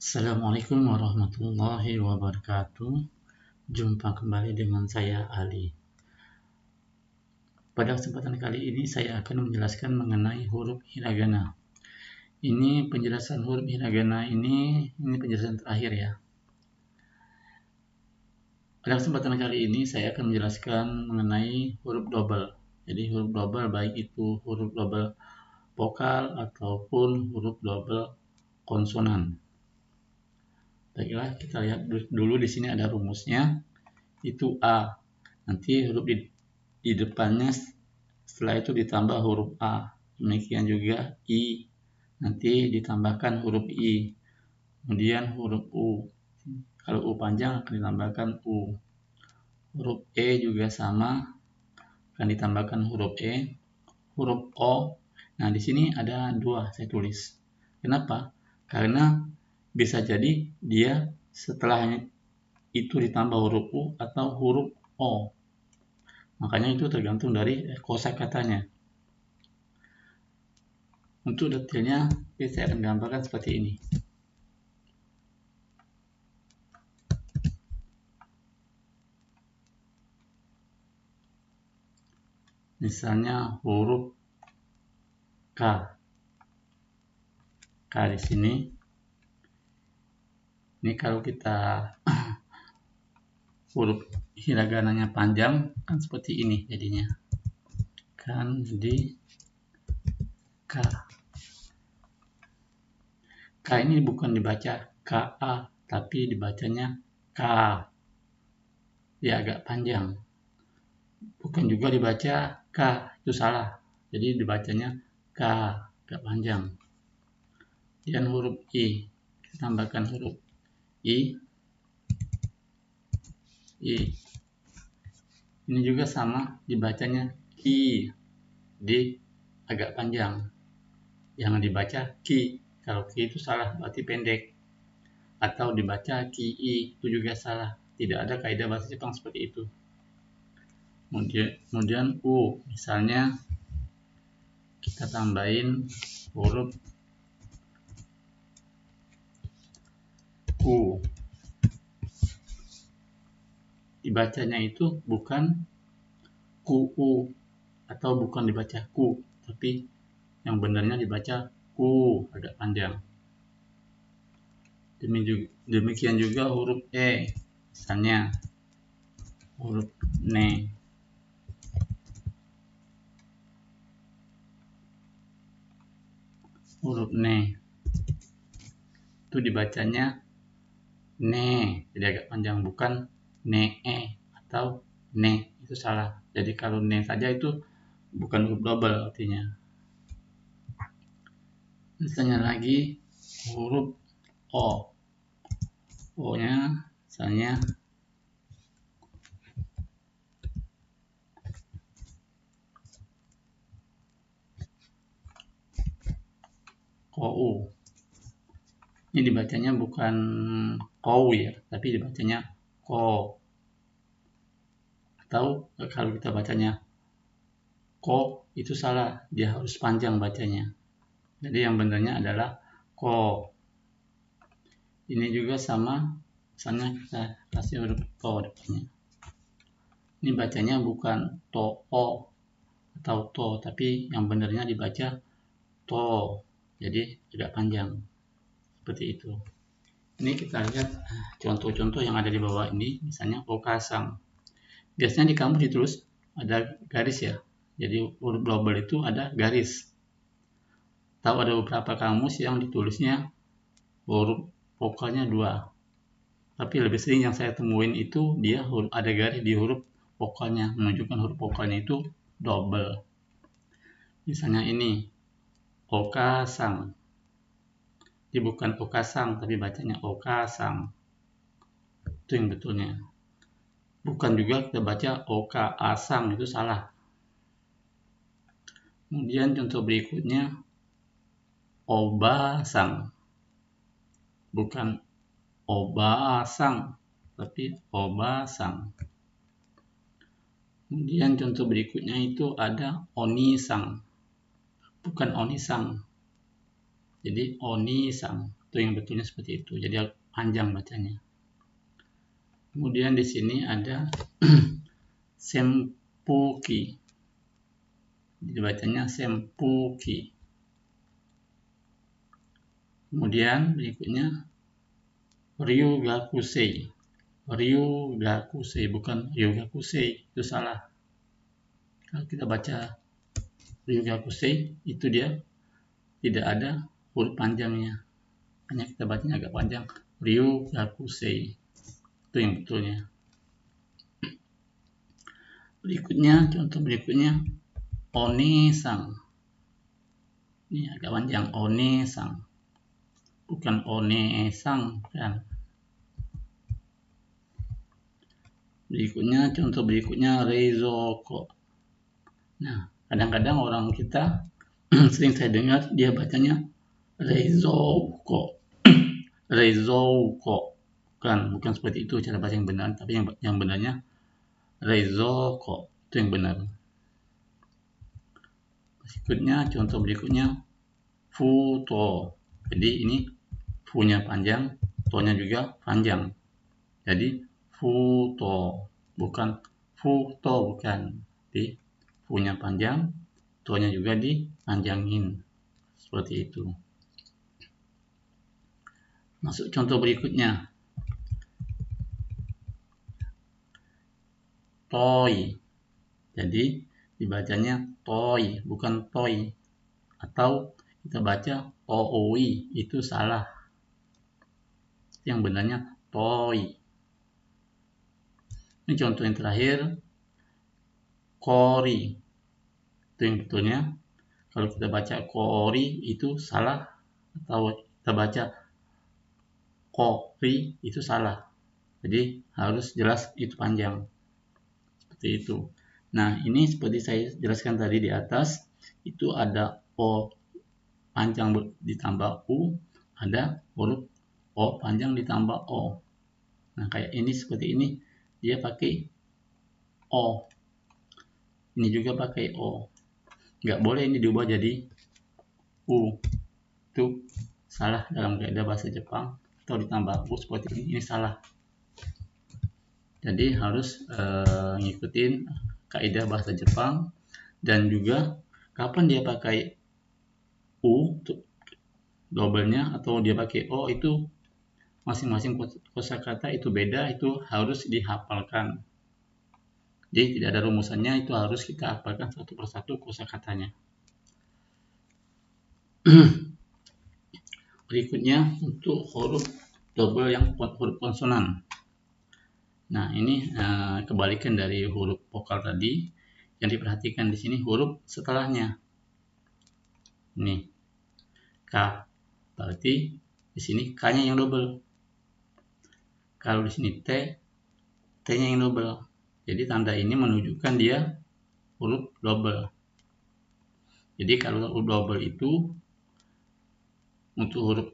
Assalamualaikum warahmatullahi wabarakatuh. Jumpa kembali dengan saya Ali. Pada kesempatan kali ini saya akan menjelaskan mengenai huruf hiragana. Ini penjelasan huruf hiragana ini penjelasan terakhir ya. Pada kesempatan kali ini saya akan menjelaskan mengenai huruf double. Jadi huruf double baik itu huruf double vokal ataupun huruf double konsonan. Baiklah, kita lihat dulu di sini ada rumusnya. Itu A. Nanti huruf di depannya setelah itu ditambah huruf A. Demikian juga I. Nanti ditambahkan huruf I. Kemudian huruf U. Kalau U panjang akan ditambahkan U. Huruf E juga sama, akan ditambahkan huruf E. Huruf O. Nah, di sini ada dua saya tulis. Kenapa? Karena bisa jadi dia setelahnya itu ditambah huruf U atau huruf O. Makanya itu tergantung dari kosakatanya. Untuk detailnya saya akan gambarkan seperti ini. Misalnya huruf K. K di sini. Ini kalau kita huruf hiragananya panjang kan seperti ini jadinya. Kan jadi K. K ini bukan dibaca KA tapi dibacanya K. Dia agak panjang. Bukan juga dibaca K, itu salah. Jadi dibacanya K, agak panjang. Dan huruf I, kita tambahkan huruf I. Ini juga sama, dibacanya Ki, di agak panjang. Jangan dibaca Ki, kalau Ki itu salah, berarti pendek. Atau dibaca Ki, itu juga salah. Tidak ada kaidah bahasa Jepang seperti itu. Kemudian U, misalnya kita tambahin huruf U. Dibacanya itu bukan QU atau bukan dibaca Ku, tapi yang benarnya dibaca Ku, agak panjang. Demikian juga huruf E, misalnya huruf Ne. Huruf Ne itu dibacanya Ne, jadi agak panjang, bukan Ne atau Ne, itu salah. Jadi kalau Ne saja itu bukan huruf double artinya. Misalnya lagi huruf O. O-nya misalnya Kou. Ini dibacanya bukan Kou ya, tapi dibacanya Ko. Atau kalau kita bacanya Ko, itu salah, dia harus panjang bacanya. Jadi yang benarnya adalah Ko. Ini juga sama, misalnya kita kasih huruf To depannya. Ini bacanya bukan To-o atau To, tapi yang benarnya dibaca To. Jadi agak panjang. Seperti itu. Ini kita lihat contoh-contoh yang ada di bawah ini, misalnya okasang. Biasanya di kamus ditulis ada garis ya. Jadi huruf double itu ada garis. Tahu ada beberapa kamus yang ditulisnya huruf vokalnya 2. Tapi lebih sering yang saya temuin itu dia ada garis di huruf vokalnya, menunjukkan huruf vokalnya itu double. Misalnya ini okasang. Ini bukan okasang tapi bacanya okasang. Itu yang betulnya. Bukan juga kita baca oka asang, itu salah. Kemudian contoh berikutnya obasang. Bukan obasang tapi obasang. Kemudian contoh berikutnya itu ada onisang. Bukan onisang. Jadi onisang Itu yang betulnya seperti itu. Jadi panjang bacanya. Kemudian di sini ada Sempuki. Dibacanya Sempuki. Kemudian berikutnya Ryugakusei. Ryugakusei, bukan Ryugakusei, itu salah. Kalau kita baca Ryugakusei, itu dia tidak ada huruf panjangnya. Hanya kita bacanya agak panjang. Ryugakusei. Itu yang betulnya. Berikutnya, contoh berikutnya Onesang. Ini agak panjang, Onesang. Bukan Onesang, kan. Berikutnya, contoh berikutnya Reizoko. Nah, kadang-kadang orang kita sering saya dengar dia bacanya Reizoko. Reizoko. Bukan seperti itu cara baca yang benar, tapi yang benarnya Reizoko. Itu yang benar. Berikutnya, contoh berikutnya Futo. Jadi ini Fu-nya panjang, To-nya juga panjang. Jadi Futo, bukan Futo, bukan. Jadi Fu-nya panjang, To-nya juga dipanjangin. Seperti itu. Masuk contoh berikutnya. Toy. Jadi dibacanya toy, bukan toy. Atau kita baca tooi, itu salah. Yang benarnya toy. Ini contoh yang terakhir, kori. Itu yang betulnya. Kalau kita baca kori itu salah, atau kita baca kori itu salah. Jadi harus jelas itu panjang. Seperti itu. Nah, ini seperti saya jelaskan tadi di atas, itu ada O panjang ditambah U, ada huruf O panjang ditambah O. Nah, kayak ini seperti ini, dia pakai O. Ini juga pakai O. Nggak boleh ini diubah jadi U. Itu salah dalam kaidah bahasa Jepang. Atau ditambah U seperti ini salah. Jadi harus ngikutin kaidah bahasa Jepang. Dan juga kapan dia pakai U double-nya atau dia pakai O, itu masing-masing kosakata itu beda, itu harus dihafalkan. Jadi tidak ada rumusannya, itu harus kita hafalkan satu persatu kosakatanya. Berikutnya untuk huruf double yang huruf konsonan. Nah, ini kebalikan dari huruf vokal tadi. Yang diperhatikan di sini huruf setelahnya. Ini K. Berarti di sini K-nya yang double. Kalau di sini T, T-nya yang double. Jadi tanda ini menunjukkan dia huruf double. Jadi kalau huruf double itu untuk huruf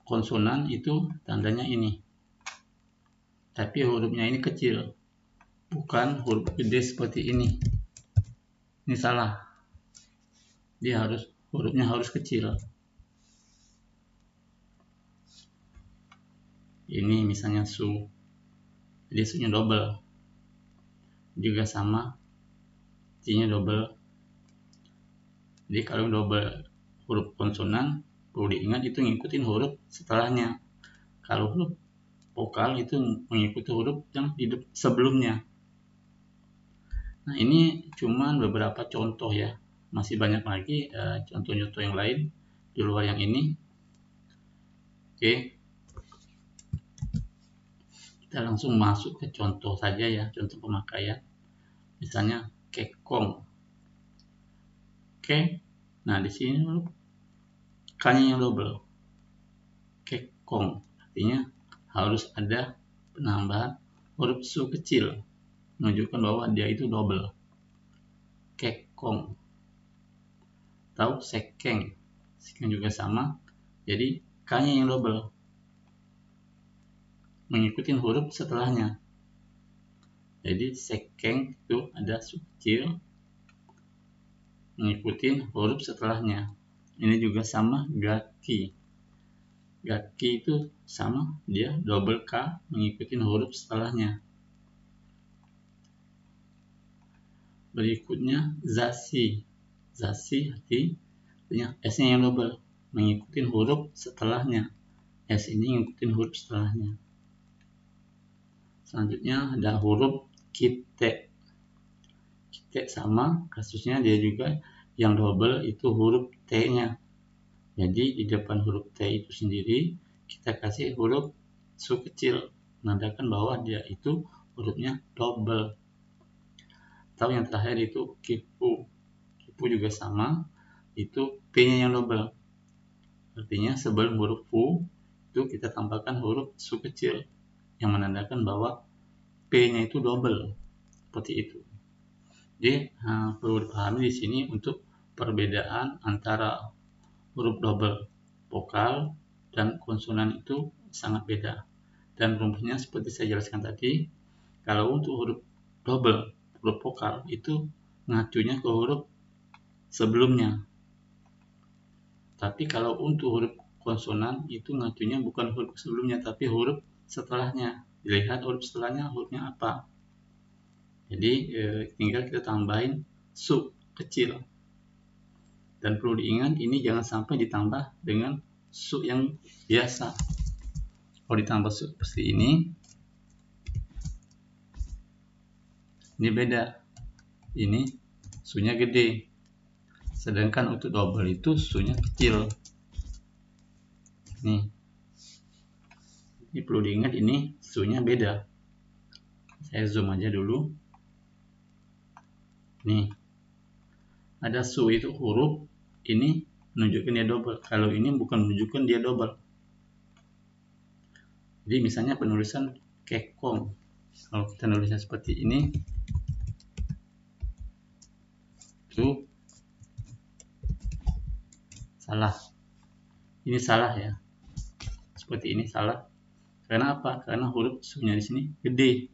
konsonan itu tandanya ini. Tapi hurufnya ini kecil. Bukan huruf gede seperti ini. Ini salah. Dia hurufnya harus kecil. Ini misalnya su. Jadi su-nya double. Juga sama, C-nya double. Jadi kalau double huruf konsonan, perlu diingat itu ngikutin huruf setelahnya. Kalau huruf vokal itu mengikuti huruf yang di sebelumnya. Nah, ini cuma beberapa contoh ya. Masih banyak lagi contoh-contoh yang lain di luar yang ini. Oke. Kita langsung masuk ke contoh saja ya, contoh pemakaian. Misalnya kekong. Oke. Nah, di sini K-nya yang double. Kekong. Artinya harus ada penambahan huruf su kecil. Menunjukkan bahwa dia itu double. Kekong. Atau sekeng. Sekeng juga sama. Jadi K-nya yang double. Mengikuti huruf setelahnya. Jadi sekeng itu ada su kecil mengikuti huruf setelahnya. Ini juga sama gaki. Gaki itu sama, dia double K mengikuti huruf setelahnya. Berikutnya Zasi. Zasi artinya S-nya yang double mengikuti huruf setelahnya. S ini ngikutin huruf setelahnya. Selanjutnya ada huruf Kite. Kite sama, kasusnya dia juga yang double itu huruf T-nya. Jadi di depan huruf T itu sendiri kita kasih huruf su kecil, menandakan bahwa dia itu hurufnya double. Atau yang terakhir itu Kipu. Kipu juga sama, itu P-nya yang double. Artinya sebelum huruf Pu itu kita tambahkan huruf su kecil yang menandakan bahwa P-nya itu double. Seperti itu. Jadi perlu dipahami di sini untuk perbedaan antara huruf double vokal dan konsonan itu sangat beda. Dan rumusnya seperti saya jelaskan tadi, kalau untuk huruf double, huruf vokal itu ngacunya ke huruf sebelumnya. Tapi kalau untuk huruf konsonan itu ngacunya bukan huruf sebelumnya, tapi huruf setelahnya. Dilihat huruf setelahnya hurufnya apa. Jadi tinggal kita tambahin su kecil. Dan perlu diingat ini jangan sampai ditambah dengan su yang biasa. Kalau ditambah su seperti ini beda. Ini su-nya gede. Sedangkan untuk double itu su-nya kecil. Nih. Ini perlu diingat ini su-nya beda. Saya zoom aja dulu. Nih. Ada su itu huruf, ini menunjukkan dia double. Kalau ini bukan menunjukkan dia double. Jadi misalnya penulisan kekong. Kalau kita nulisnya seperti ini, itu salah. Ini salah ya. Seperti ini salah. Karena apa? Karena huruf su-nya di sini gede.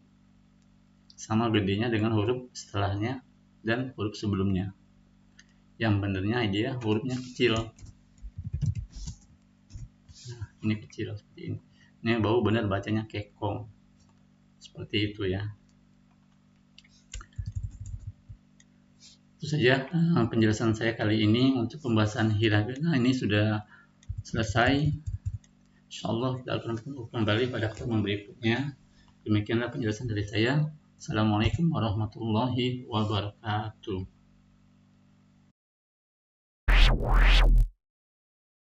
Sama gedenya dengan huruf setelahnya dan huruf sebelumnya. Yang benernya dia hurufnya kecil. Nah, ini kecil seperti ini. Ini baru benar bacanya kekong. Seperti itu ya. Itu saja penjelasan saya kali ini untuk pembahasan hiragana. Ini sudah selesai. Insyaallah kita akan kembali pada pertemuan berikutnya. Demikianlah penjelasan dari saya. Assalamualaikum warahmatullahi wabarakatuh.